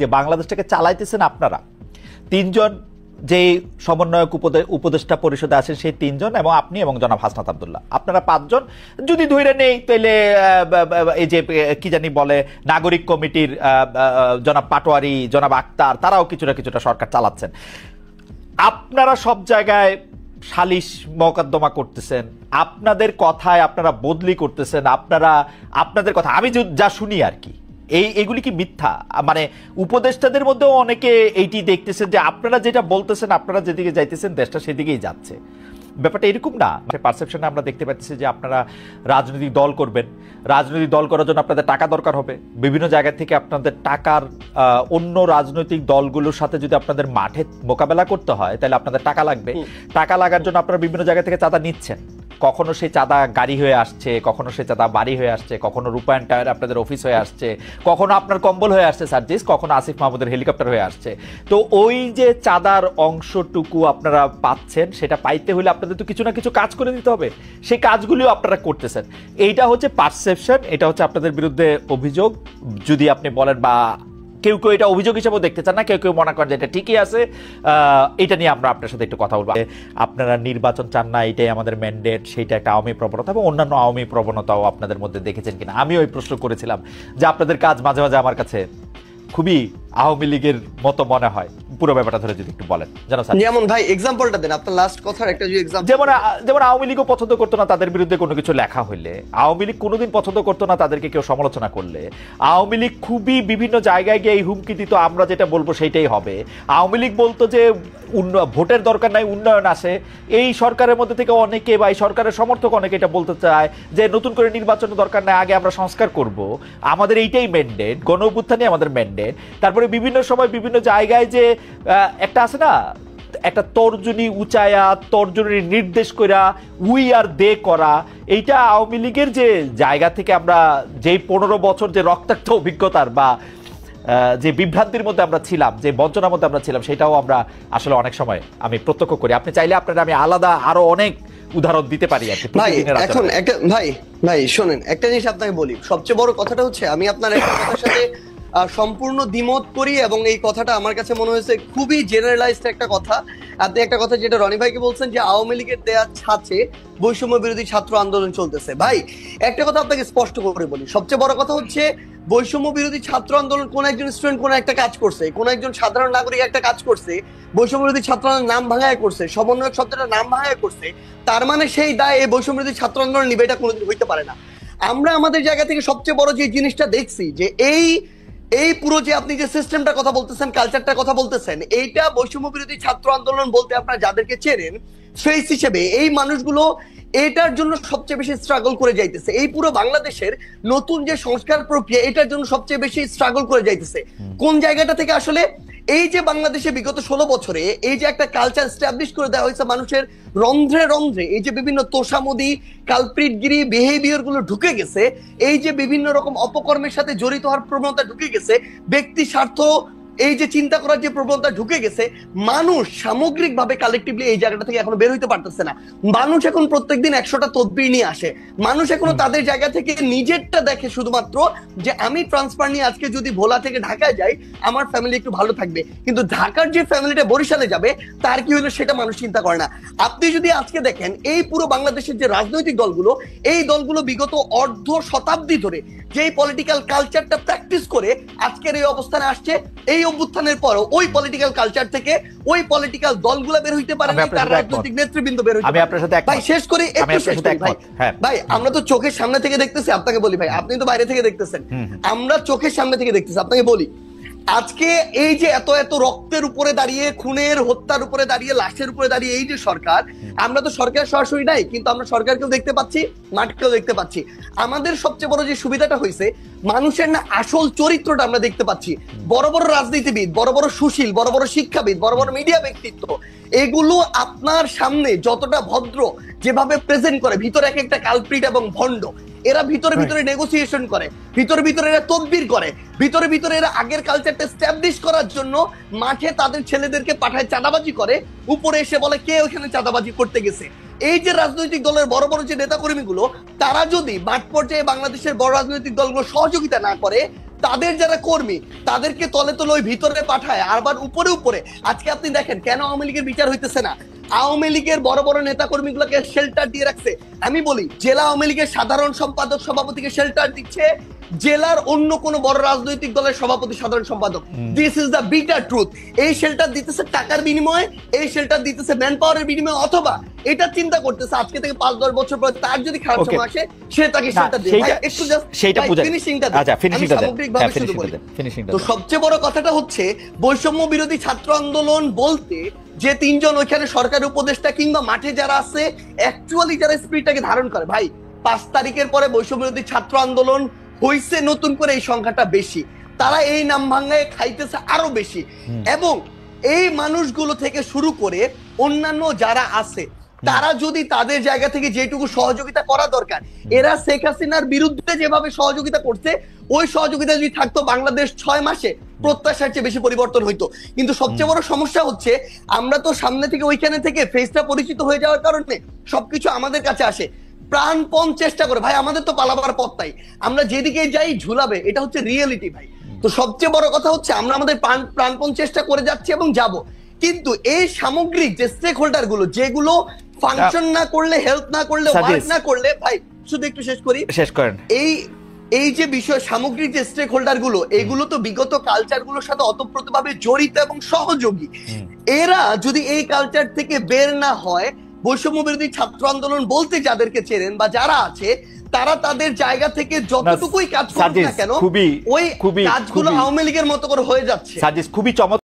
যে বাংলাদেশটাকে চালাইতেছেন আপনারা তিনজন, যে সমন্বয়ক উপদেষ্টা পরিষদে আছেন সেই তিনজন, এবং আপনি এবং জনাব হাসনাত আব্দুল্লাহ, আপনারা পাঁচজন যদি ধরে নেই তাহলে এই যে কি জানি বলে নাগরিক কমিটির জনাব পাটোয়ারি, জনাব আক্তার, তারাও কিছুটা সরকার চালাচ্ছেন। আপনারা সব জায়গায় সালিশ মোকদ্দমা করতেছেন, আপনাদের কথায় আপনারা বদলি করতেছেন, আপনাদের কথা আমি যা শুনি আর কি, এইগুলি কি মিথ্যা? মানে উপদেষ্টাদের মধ্যেও অনেকে এইটি দেখতেছেন যে আপনারা যেটা বলতেছেন, আপনারা যেদিকে যাইতেছেন দেশটা সেদিকেই যাচ্ছে। ব্যাপারটা এরকম না। পারসেপশনে আমরা দেখতে পাচ্ছি যে আপনারা রাজনৈতিক দল করবেন, রাজনৈতিক দল করার জন্য আপনাদের টাকা দরকার হবে। বিভিন্ন জায়গা থেকে আপনাদের টাকার অন্য রাজনৈতিক দলগুলোর সাথে যদি আপনাদের মাঠে মোকাবেলা করতে হয় তাহলে আপনাদের টাকা লাগবে। টাকা লাগার জন্য আপনারা বিভিন্ন জায়গা থেকে চাঁদা নিচ্ছেন। কখনো সেই চাঁদা গাড়ি হয়ে আসছে, কখনো সেই চাঁদা বাড়ি হয়ে আসছে, কখনো রূপায়ণ টায়ার আপনাদের অফিস হয়ে আসছে, কখনো আপনার কম্বল হয়ে আসছে সার্জিস, কখনো আসিফ মাহমুদের হেলিকপ্টার হয়ে আসছে। তো ওই যে চাঁদার অংশটুকু আপনারা পাচ্ছেন, সেটা পাইতে হলে আপনাদের তো কিছু না কিছু কাজ করে দিতে হবে। সেই কাজগুলিও আপনারা করতেছেন। এইটা হচ্ছে পারসেপশন, এটা হচ্ছে আপনাদের বিরুদ্ধে অভিযোগ। যদি আপনি বলেন বা কেউ কেউ এটা অভিযোগ হিসেবেও দেখতে চান না, কেউ কেউ মনে করেন যে এটা ঠিকই আছে, এটা নিয়ে আমরা আপনার সাথে একটু কথা বলবো। আপনারা নির্বাচন চান না, এটাই আমাদের ম্যান্ডেট, সেইটা একটা আওয়ামী প্রবণতা এবং অন্যান্য আওয়ামী প্রবণতাও আপনাদের মধ্যে দেখেছেন কিনা। আমি ওই প্রশ্ন করেছিলাম যে আপনাদের কাজ মাঝে মাঝে আমার কাছে খুবই আওয়ামী লীগের মতো মনে হয়। পুরো ব্যাপারটা ধরে যদি একটু বলেন। যেমন ভাই এক্সাম্পলটা দেন, আপনার লাস্ট কথার একটা যে এক্সাম্পল। যেমন আওয়ামী লীগও পছন্দ করতো না তাদের বিরুদ্ধে কোনো কিছু লেখা হইলে, আওয়ামী লীগ কোনোদিন পছন্দ করতো না তাদেরকে কেউ সমালোচনা করলে, আওয়ামী লীগ খুবই বিভিন্ন জায়গায় গিয়ে এই হুমকি দিত আমরা যেটা বলবো সেইটাই হবে। আওয়ামী লীগ বলতো যে ভোটের দরকার নাই, উন্নয়ন আসে। এই সরকারের মধ্যে থেকে অনেকে বা এই সরকারের সমর্থক অনেকে এটা বলতে চায় যে নতুন করে নির্বাচনের দরকার নাই, আগে আমরা সংস্কার করব, আমাদের এইটাই ম্যান্ডেট, গণ অভ্যুত্থানই আমাদের ম্যান্ডেট। তারপরে বিভিন্ন সময় বিভিন্ন জায়গায় যে একটা আছে না, একটা তর্জনী উঁচায়া তর্জনীর নির্দেশ করা, উই আর দে করা, এইটা আওয়ামী লীগের যে জায়গা থেকে আমরা যেই 15 বছর যে রক্তাক্ত অভিজ্ঞতার বা যে বিভ্রান্তির মধ্যে আমরা ছিলাম, যে বঞ্চনার মধ্যে আমরা ছিলাম, সেটাও আমরা আসলে অনেক সময় আমি প্রত্যক্ষ করি। আপনি চাইলে আপনারা আমি আলাদা আরো অনেক উদাহরণ দিতে পারি আর কি। এখন একটা ভাই শোনেন, একটা জিনিস আপনাকে বলি, সবচেয়ে বড় কথাটা হচ্ছে আমি আপনার একটা কথার সাথে সম্পূর্ণ দ্বিমত করি, এবং এই কথাটা আমার কাছে মনে হয়েছে খুবই জেনারেলাইজড একটা কথা। আপনি একটা কথা যেটা রনি ভাইকে বলছেন যে আওয়ামী লীগের দেয়া ছাঁচে বৈষম্য বিরোধী ছাত্র আন্দোলন চলতেছে। ভাই একটা কথা আপনাকে স্পষ্ট করে বলি, সবচেয়ে বড় কথা হচ্ছে বৈষম্য বিরোধী ছাত্র আন্দোলন কোন একজন স্টুডেন্ট কোন একটা কাজ করছে, কোন একজন সাধারণ নাগরিক একটা কাজ করছে, বৈষম্য বিরোধী ছাত্র আন্দোলন নাম ভাঙায় করছে, সমন্বয়ক শব্দটা নাম ভাঙায় করছে, তার মানে সেই দায় এই বৈষম্য বিরোধী ছাত্র আন্দোলন নিবে, এটা কোনোদিন হইতে পারে না। আমরা আমাদের জায়গা থেকে সবচেয়ে বড় যে জিনিসটা দেখছি যে এই পুরো যে আপনি যে সিস্টেমটার কথা বলতেছেন, কালচারটার কথা বলতেছেন, এইটা বৈষম্য বিরোধী ছাত্র আন্দোলন বলতে আপনারা যাদেরকে চেনেন ফেস হিসেবে এই মানুষগুলো এটার জন্য সবচেয়ে বেশি স্ট্রাগল করে যাইতেছে। এই পুরো বাংলাদেশের নতুন যে সংস্কার প্রক্রিয়া, এটার জন্য সবচেয়ে বেশি স্ট্রাগল করে যাইতেছে। কোন জায়গাটা থেকে? আসলে এই যে বাংলাদেশে বিগত 16 বছরে এই যে একটা কালচার এস্টাবলিশ করে দেওয়া হয়েছে, মানুষের রন্ধ্রে রন্ধ্রে এই যে বিভিন্ন তোষামোদি, কালপ্রিটগিরি বিহেভিয়ার গুলো ঢুকে গেছে, এই যে বিভিন্ন রকম অপকর্মের সাথে জড়িত হওয়ার প্রবণতা ঢুকে গেছে, ব্যক্তি স্বার্থ এই যে চিন্তা করার যে প্রবণতা ঢুকে গেছে, মানুষ সামগ্রিকভাবে কালেকটিভলি এই জায়গাটা থেকে এখনো বের হইতে পারতেছে না। মানুষ এখন প্রত্যেকদিন 100টা তদবির নিয়ে আসে। মানুষ এখনো তাদের জায়গা থেকে নিজেরটা দেখে শুধুমাত্র যে আমি ট্রান্সফার নিয়ে আজকে যদি ভোলা থেকে ঢাকায় যাই আমার ফ্যামিলি একটু ভালো থাকবে, কিন্তু ঢাকার যে ফ্যামিলিটা বরিশালে যাবে তার কি হলো সেটা মানুষ চিন্তা করে না। আপনি যদি আজকে দেখেন এই পুরো বাংলাদেশের যে রাজনৈতিক দলগুলো, এই দলগুলো বিগত অর্ধ শতাব্দী ধরে যেই পলিটিক্যাল কালচারটা প্র্যাকটিস করে আজকের এই অবস্থানে আসছে, এই অভ্যুত্থানের পরও ওই পলিটিক্যাল কালচার থেকে ওই পলিটিক্যাল দলগুলো বের হইতে পারে না, তার রাজনৈতিক নেতৃবৃন্দ বের হইতে পারে। ভাই শেষ করে ভাই আমরা তো চোখের সামনে থেকে দেখতেছি, আপনাকে বলি ভাই, আপনি তো বাইরে থেকে দেখতেছেন, আমরা চোখের সামনে থেকে দেখতেছি। আপনাকে বলি আজকে এই যে এত এত রক্তের উপরে দাঁড়িয়ে, খুনের হত্যার উপরে দাঁড়িয়ে, লাশের উপরে দাঁড়িয়ে এই যে সরকার, আমরা তো সরকার সরাসরি নাই, কিন্তু আমরা সরকারকেও দেখতে পাচ্ছি, মাঠকেও দেখতে পাচ্ছি। আমাদের সবচেয়ে বড় যে সুবিধাটা হয়েছে, মানুষের না আসল চরিত্রটা আমরা দেখতে পাচ্ছি। বড় বড় রাজনীতিবিদ, বড় বড় সুশীল, বড় বড় শিক্ষাবিদ, বড় বড় মিডিয়া ব্যক্তিত্ব, এগুলো আপনার সামনে যতটা ভদ্র যেভাবে প্রেজেন্ট করে, ভিতরে এক একটা কালপ্রিট এবং ভণ্ড। এরা ভিতরে ভিতরে নেগোসিয়েশন করে, ভিতরে ভিতরে এরা তদবির করে, ভিতরে ভিতরে এরা আগের কালচারটা এস্টাবলিশ করার জন্য মাঠে তাদের ছেলেদেরকে পাঠায় চাঁদাবাজি করে, উপরে এসে বলে কে ওখানে চাঁদাবাজি করতে গেছে। এই যে রাজনৈতিক দলের বড় বড় যে নেতাকর্মীগুলো, তারা যদি মাঠ পর্যায়ে বাংলাদেশের বড় রাজনৈতিক দলগুলো সহযোগিতা না করে, তাদের যারা কর্মী তাদেরকে তলে তলে ওই ভিতরে পাঠায়, আবার উপরে উপরে আজকে আপনি দেখেন কেন আওয়ামী লীগের বিচার হইতেছে না। আওয়ামী লীগের বড় বড় নেতা কর্মীগুলোকে শেল্টার দিয়ে রাখছে। আমি বলি জেলা আওয়ামী লীগের সাধারণ সম্পাদক সভাপতিকে শেল্টার দিচ্ছে জেলার অন্য কোন বড় রাজনৈতিক দলের সভাপতি সাধারণ সম্পাদক। This is the bitter truth. এই শেল্টার দিতেছে টাকার বিনিময়ে, এই শেল্টার দিতেছে ম্যান পাওয়ারের বিনিময়ে, অথবা এটা চিন্তা করতেছে আজকে থেকে 5-10 বছর পর তার যদি খারাপ সময় আসে সে তাকে শেল্টার দেবে। ভাই একটু জাস্ট সেইটা বুঝাই। ফিনিশিংটা আচ্ছা ফিনিশিংটা দেন। সামগ্রিকভাবে শুরু করি। তো সবচেয়ে বড় কথাটা হচ্ছে বৈষম্য বিরোধী ছাত্র আন্দোলন বলতে যে তিনজন ওইখানে সরকারি উপদেষ্টা কিংবা মাঠে যারা আছে অ্যাকচুয়ালি যারা স্পিরিটটাকে ধারণ করে, ভাই 5 তারিখের পরে বৈষম্য বিরোধী ছাত্র আন্দোলন হইছে নতুন করে এই সংখ্যাটা বেশি, তারা এই নাম ভাঙ্গায় খাইতেছে আরো বেশি। এবং এই মানুষগুলো থেকে শুরু করে অন্যান্য যারা আছে তারা যদি তাদের জায়গা থেকে যেটুকু সহযোগিতা করা দরকার, এরা শেখ হাসিনার বিরুদ্ধে যেভাবে সহযোগিতা করছে ওই সহযোগিতা যদি থাকতো বাংলাদেশ 6 মাসে প্রত্যাশার চেয়ে বেশি পরিবর্তন হইতো। কিন্তু সবচেয়ে বড় সমস্যা হচ্ছে আমরা তো সামনে থেকে ওইখানে থেকে ফেসটা পরিচিত হয়ে যাওয়ার কারণে সবকিছু আমাদের কাছে আসে, প্রাণপণ চেষ্টা করে। ভাই আমাদের তো পালাবার পথ তাই, আমরা যেদিকে যাই ঝুলাবে, এটা হচ্ছে রিয়েলিটি ভাই। তো সবচেয়ে বড় কথা হচ্ছে আমরা আমাদের প্রাণপণ চেষ্টা করে যাচ্ছি এবং যাব, কিন্তু এই সামগ্রিক যে স্টেক হোল্ডার গুলো যেগুলো ফাংশন না করলে, হেল্প না করলে, ওয়ার্ক না করলে, ভাই শুধু একটু শেষ করেন। এই যে বিষয় সামগ্রিক যে স্টেক হোল্ডার গুলো এগুলো তো বিগত কালচার গুলোর সাথে অতপ্রতভাবে জড়িত এবং সহযোগী। এরা যদি এই কালচার থেকে বের না হয়, বৈষম্য বিরোধী ছাত্র আন্দোলন বলতে যাদেরকে চেনেন বা যারা আছে তারা তাদের জায়গা থেকে যতটুকুই কাজ করুক না কেন ওই কাজগুলো আওয়ামী লীগের মতো করে হয়ে যাচ্ছে। খুবই চমৎকার।